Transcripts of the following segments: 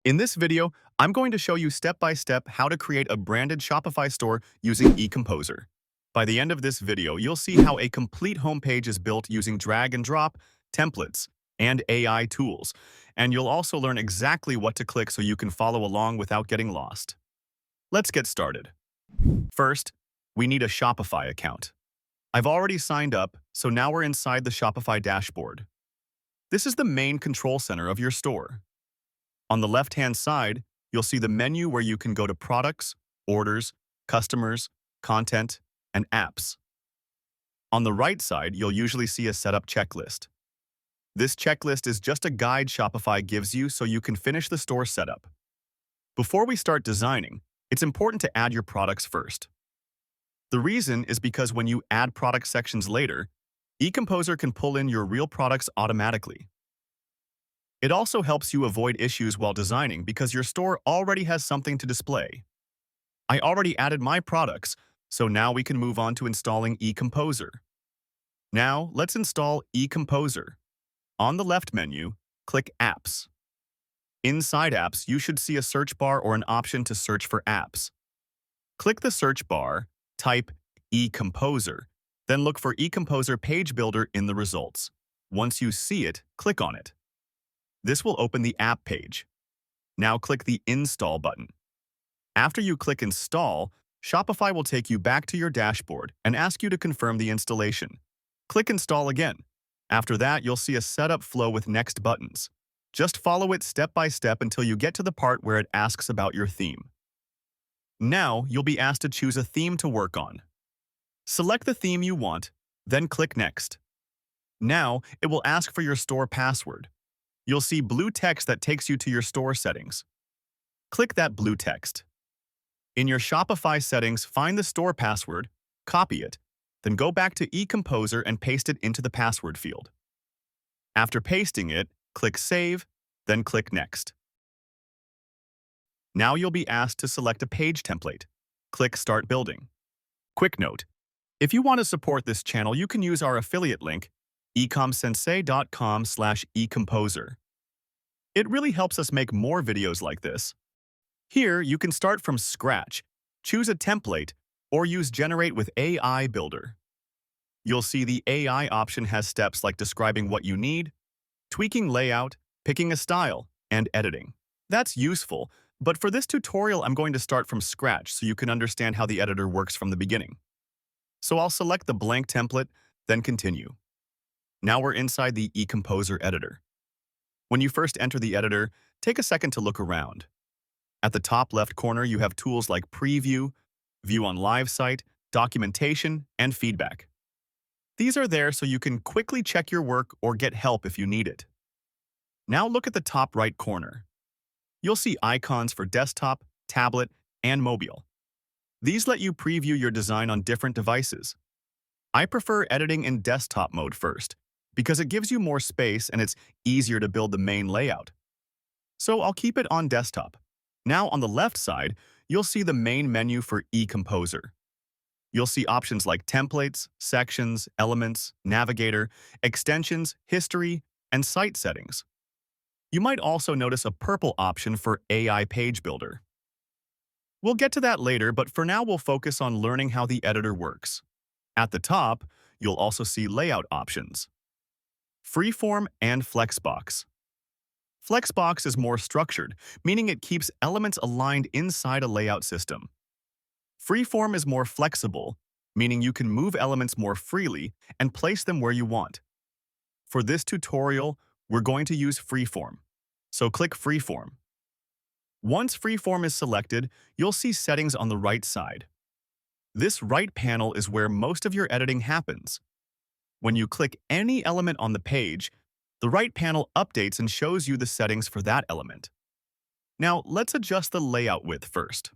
In this video, I'm going to show you step-by-step how to create a branded Shopify store using Ecomposer. By the end of this video, you'll see how a complete homepage is built using drag and drop, templates, and AI tools. And you'll also learn exactly what to click so you can follow along without getting lost. Let's get started. First, we need a Shopify account. I've already signed up, so now we're inside the Shopify dashboard. This is the main control center of your store. On the left-hand side, you'll see the menu where you can go to Products, Orders, Customers, Content, and Apps. On the right side, you'll usually see a setup checklist. This checklist is just a guide Shopify gives you so you can finish the store setup. Before we start designing, it's important to add your products first. The reason is because when you add product sections later, Ecomposer can pull in your real products automatically. It also helps you avoid issues while designing because your store already has something to display. I already added my products, so now we can move on to installing Ecomposer. Now, let's install Ecomposer. On the left menu, click Apps. Inside Apps, you should see a search bar or an option to search for apps. Click the search bar, type Ecomposer, then look for Ecomposer Page Builder in the results. Once you see it, click on it. This will open the app page. Now click the Install button. After you click Install, Shopify will take you back to your dashboard and ask you to confirm the installation. Click Install again. After that, you'll see a setup flow with next buttons. Just follow it step by step until you get to the part where it asks about your theme. Now, you'll be asked to choose a theme to work on. Select the theme you want, then click Next. Now, it will ask for your store password. You'll see blue text that takes you to your store settings. Click that blue text. In your Shopify settings, find the store password, copy it, then go back to Ecomposer and paste it into the password field. After pasting it, click Save, then click Next. Now you'll be asked to select a page template. Click Start Building. Quick note: if you want to support this channel, you can use our affiliate link, ecomsensei.com/ecomposer. It really helps us make more videos like this. Here, you can start from scratch, choose a template, or use Generate with AI Builder. You'll see the AI option has steps like describing what you need, tweaking layout, picking a style, and editing. That's useful, but for this tutorial, I'm going to start from scratch so you can understand how the editor works from the beginning. So I'll select the blank template, then continue. Now we're inside the Ecomposer editor. When you first enter the editor, take a second to look around. At the top left corner, you have tools like Preview, View on Live Site, Documentation, and Feedback. These are there so you can quickly check your work or get help if you need it. Now look at the top right corner. You'll see icons for desktop, tablet, and mobile. These let you preview your design on different devices. I prefer editing in desktop mode first, because it gives you more space and it's easier to build the main layout. So I'll keep it on desktop. Now on the left side, you'll see the main menu for Ecomposer. You'll see options like Templates, Sections, Elements, Navigator, Extensions, History, and Site Settings. You might also notice a purple option for AI Page Builder. We'll get to that later, but for now we'll focus on learning how the editor works. At the top, you'll also see layout options: Freeform and Flexbox. Flexbox is more structured, meaning it keeps elements aligned inside a layout system. Freeform is more flexible, meaning you can move elements more freely and place them where you want. For this tutorial, we're going to use Freeform, so click Freeform. Once Freeform is selected, you'll see settings on the right side. This right panel is where most of your editing happens. When you click any element on the page, the right panel updates and shows you the settings for that element. Now, let's adjust the layout width first.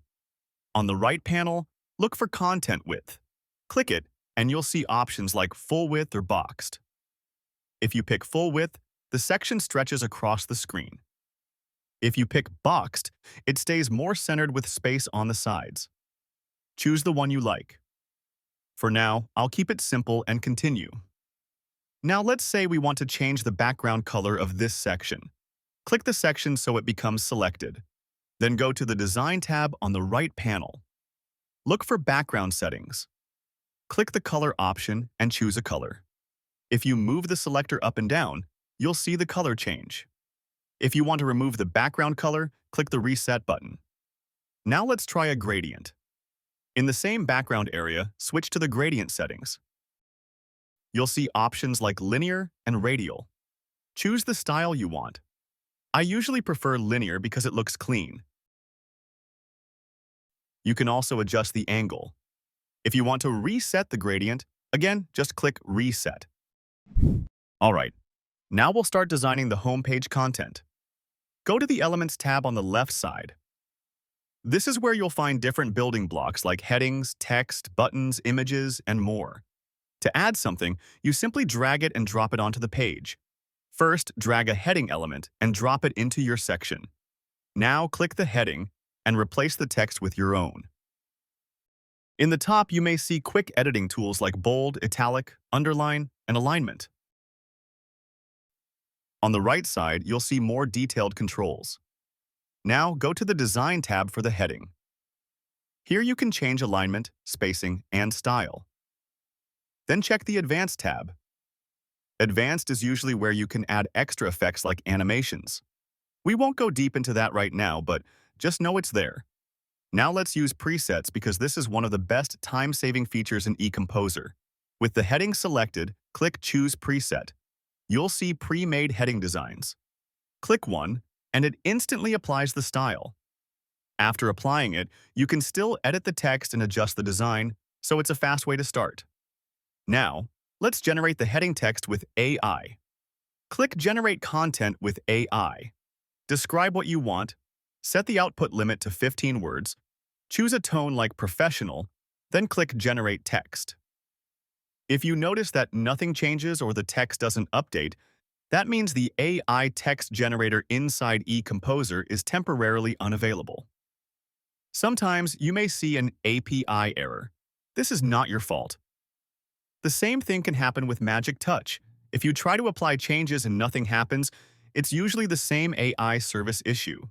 On the right panel, look for Content Width. Click it, and you'll see options like Full Width or Boxed. If you pick Full Width, the section stretches across the screen. If you pick Boxed, it stays more centered with space on the sides. Choose the one you like. For now, I'll keep it simple and continue. Now let's say we want to change the background color of this section. Click the section so it becomes selected. Then go to the Design tab on the right panel. Look for background settings. Click the color option and choose a color. If you move the selector up and down, you'll see the color change. If you want to remove the background color, click the Reset button. Now let's try a gradient. In the same background area, switch to the gradient settings. You'll see options like linear and radial. Choose the style you want. I usually prefer linear because it looks clean. You can also adjust the angle. If you want to reset the gradient, again, just click Reset. Alright, now we'll start designing the homepage content. Go to the Elements tab on the left side. This is where you'll find different building blocks like headings, text, buttons, images, and more. To add something, you simply drag it and drop it onto the page. First, drag a heading element and drop it into your section. Now click the heading and replace the text with your own. In the top, you may see quick editing tools like bold, italic, underline, and alignment. On the right side, you'll see more detailed controls. Now go to the Design tab for the heading. Here you can change alignment, spacing, and style. Then check the Advanced tab. Advanced is usually where you can add extra effects like animations. We won't go deep into that right now, but just know it's there. Now let's use presets because this is one of the best time-saving features in Ecomposer. With the heading selected, click Choose Preset. You'll see pre-made heading designs. Click one, and it instantly applies the style. After applying it, you can still edit the text and adjust the design, so it's a fast way to start. Now, let's generate the heading text with AI. Click Generate Content with AI. Describe what you want, set the output limit to 15 words, choose a tone like Professional, then click Generate Text. If you notice that nothing changes or the text doesn't update, that means the AI text generator inside Ecomposer is temporarily unavailable. Sometimes you may see an API error. This is not your fault. The same thing can happen with Magic Touch. If you try to apply changes and nothing happens, it's usually the same AI service issue.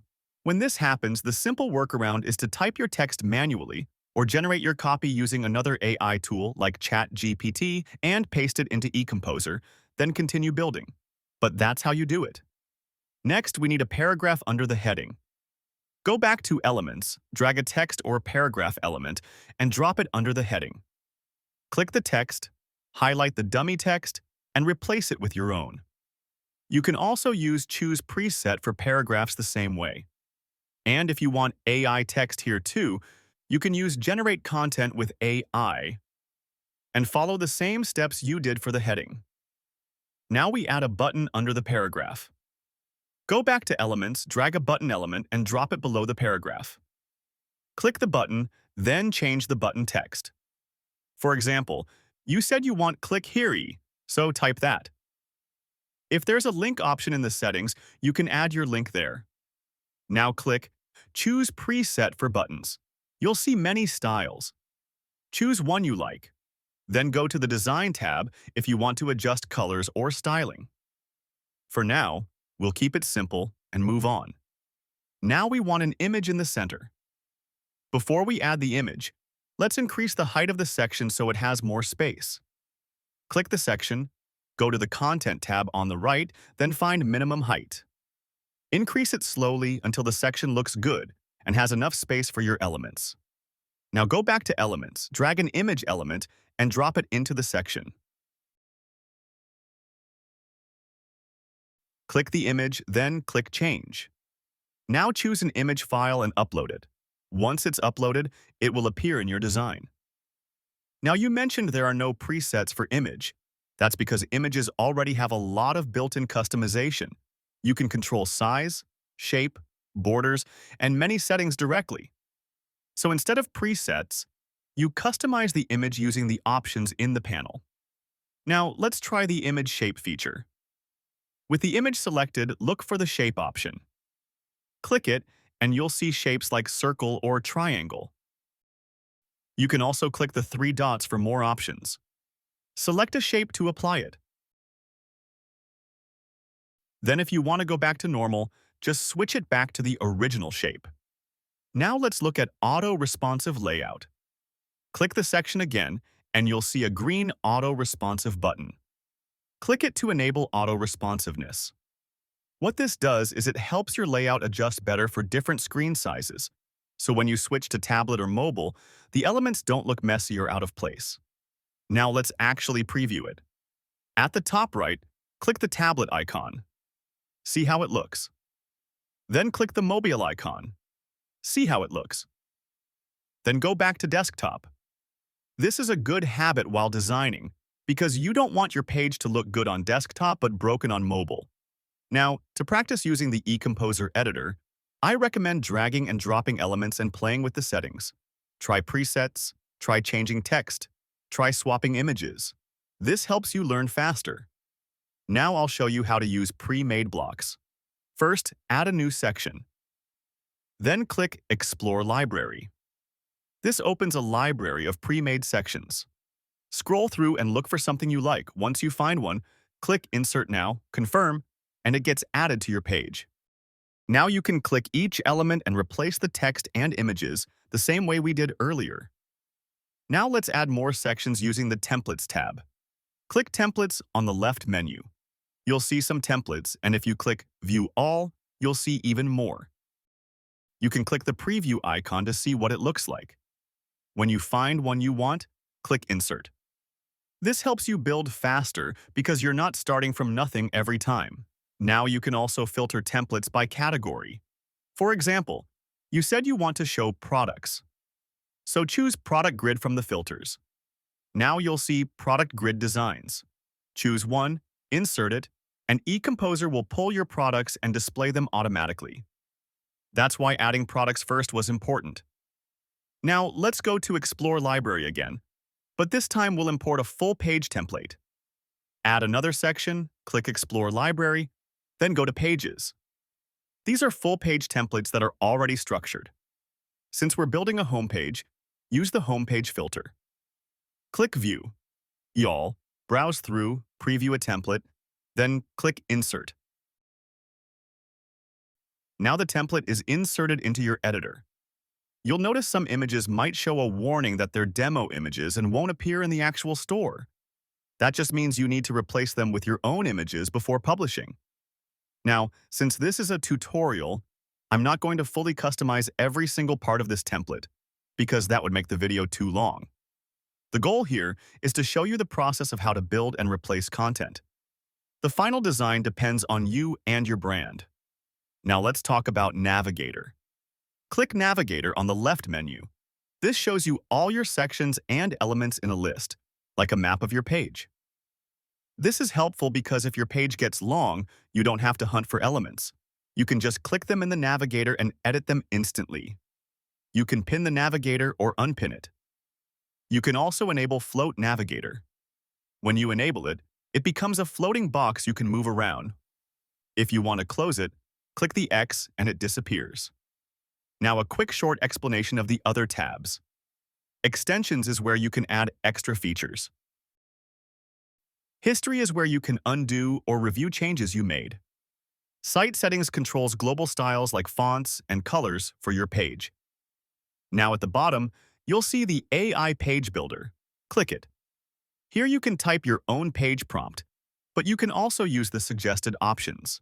When this happens, the simple workaround is to type your text manually or generate your copy using another AI tool like ChatGPT and paste it into Ecomposer, then continue building. But that's how you do it. Next, we need a paragraph under the heading. Go back to Elements, drag a text or paragraph element, and drop it under the heading. Click the text, highlight the dummy text, and replace it with your own. You can also use Choose Preset for paragraphs the same way. And if you want AI text here too, you can use Generate Content with AI and follow the same steps you did for the heading. Now we add a button under the paragraph. Go back to Elements, drag a button element, and drop it below the paragraph. Click the button, then change the button text. For example, you said you want Click Here, so type that. If there's a link option in the settings, you can add your link there. Now click Choose Preset for buttons. You'll see many styles. Choose one you like. Then go to the Design tab if you want to adjust colors or styling. For now, we'll keep it simple and move on. Now we want an image in the center. Before we add the image, let's increase the height of the section so it has more space. Click the section, go to the Content tab on the right, then find Minimum Height. Increase it slowly until the section looks good and has enough space for your elements. Now go back to Elements, drag an image element, and drop it into the section. Click the image, then click Change. Now choose an image file and upload it. Once it's uploaded, it will appear in your design. Now you mentioned there are no presets for image. That's because images already have a lot of built-in customization. You can control size, shape, borders, and many settings directly. So instead of presets, you customize the image using the options in the panel. Now let's try the Image Shape feature. With the image selected, look for the Shape option. Click it, and you'll see shapes like circle or triangle. You can also click the three dots for more options. Select a shape to apply it. Then if you want to go back to normal, just switch it back to the original shape. Now let's look at Auto-Responsive Layout. Click the section again, and you'll see a green Auto-Responsive button. Click it to enable auto-responsiveness. What this does is it helps your layout adjust better for different screen sizes. So when you switch to tablet or mobile, the elements don't look messy or out of place. Now let's actually preview it. At the top right, click the tablet icon. See how it looks. Then click the mobile icon. See how it looks. Then go back to desktop. This is a good habit while designing, because you don't want your page to look good on desktop but broken on mobile. Now, to practice using the Ecomposer editor, I recommend dragging and dropping elements and playing with the settings. Try presets, try changing text, try swapping images. This helps you learn faster. Now I'll show you how to use pre-made blocks. First, add a new section. Then click Explore Library. This opens a library of pre-made sections. Scroll through and look for something you like. Once you find one, click Insert Now, Confirm, and it gets added to your page. Now you can click each element and replace the text and images the same way we did earlier. Now let's add more sections using the Templates tab. Click Templates on the left menu. You'll see some templates, and if you click View All, you'll see even more. You can click the preview icon to see what it looks like. When you find one you want, click Insert. This helps you build faster because you're not starting from nothing every time. Now you can also filter templates by category. For example, you said you want to show products. So choose Product Grid from the filters. Now you'll see Product Grid Designs. Choose one, insert it, and Ecomposer will pull your products and display them automatically. That's why adding products first was important. Now let's go to Explore Library again, but this time we'll import a full page template. Add another section, click Explore Library, then go to Pages. These are full-page templates that are already structured. Since we're building a homepage, use the Homepage filter. Click View. Y'all, browse through, preview a template, then click Insert. Now the template is inserted into your editor. You'll notice some images might show a warning that they're demo images and won't appear in the actual store. That just means you need to replace them with your own images before publishing. Now, since this is a tutorial, I'm not going to fully customize every single part of this template, because that would make the video too long. The goal here is to show you the process of how to build and replace content. The final design depends on you and your brand. Now let's talk about Navigator. Click Navigator on the left menu. This shows you all your sections and elements in a list, like a map of your page. This is helpful because if your page gets long, you don't have to hunt for elements. You can just click them in the Navigator and edit them instantly. You can pin the Navigator or unpin it. You can also enable Float Navigator. When you enable it, it becomes a floating box you can move around. If you want to close it, click the X and it disappears. Now a quick short explanation of the other tabs. Extensions is where you can add extra features. History is where you can undo or review changes you made. Site settings controls global styles like fonts and colors for your page. Now at the bottom, you'll see the AI Page Builder. Click it. Here you can type your own page prompt, but you can also use the suggested options.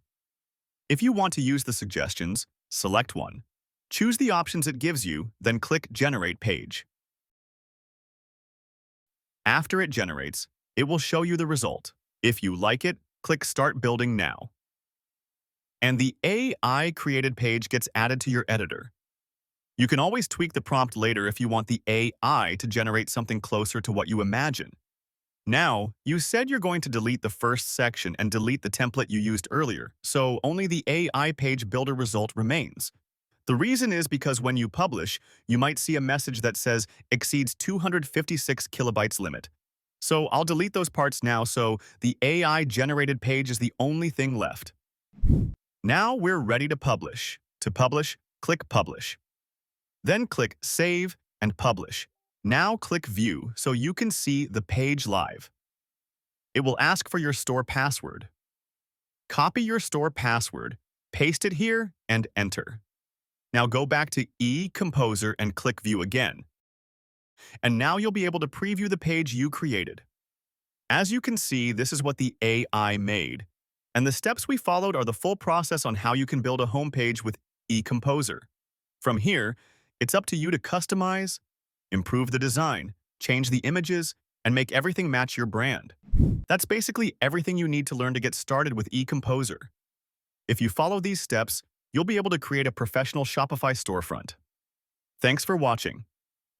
If you want to use the suggestions, select one. Choose the options it gives you, then click Generate Page. After it generates, it will show you the result. If you like it, click Start Building Now. And the AI-created page gets added to your editor. You can always tweak the prompt later if you want the AI to generate something closer to what you imagine. Now, you said you're going to delete the first section and delete the template you used earlier, so only the AI Page Builder result remains. The reason is because when you publish, you might see a message that says exceeds 256 kilobytes limit. So I'll delete those parts now so the AI-generated page is the only thing left. Now we're ready to publish. To publish, click Publish. Then click Save and Publish. Now click View so you can see the page live. It will ask for your store password. Copy your store password, Paste it here and enter. Now go back to Ecomposer and click View again. And now you'll be able to preview the page you created. As you can see, this is what the AI made. And the steps we followed are the full process on how you can build a homepage with Ecomposer. From here, it's up to you to customize, improve the design, change the images, and make everything match your brand. That's basically everything you need to learn to get started with Ecomposer. If you follow these steps, you'll be able to create a professional Shopify storefront. Thanks for watching.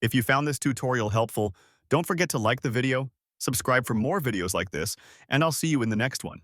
If you found this tutorial helpful, don't forget to like the video, subscribe for more videos like this, and I'll see you in the next one.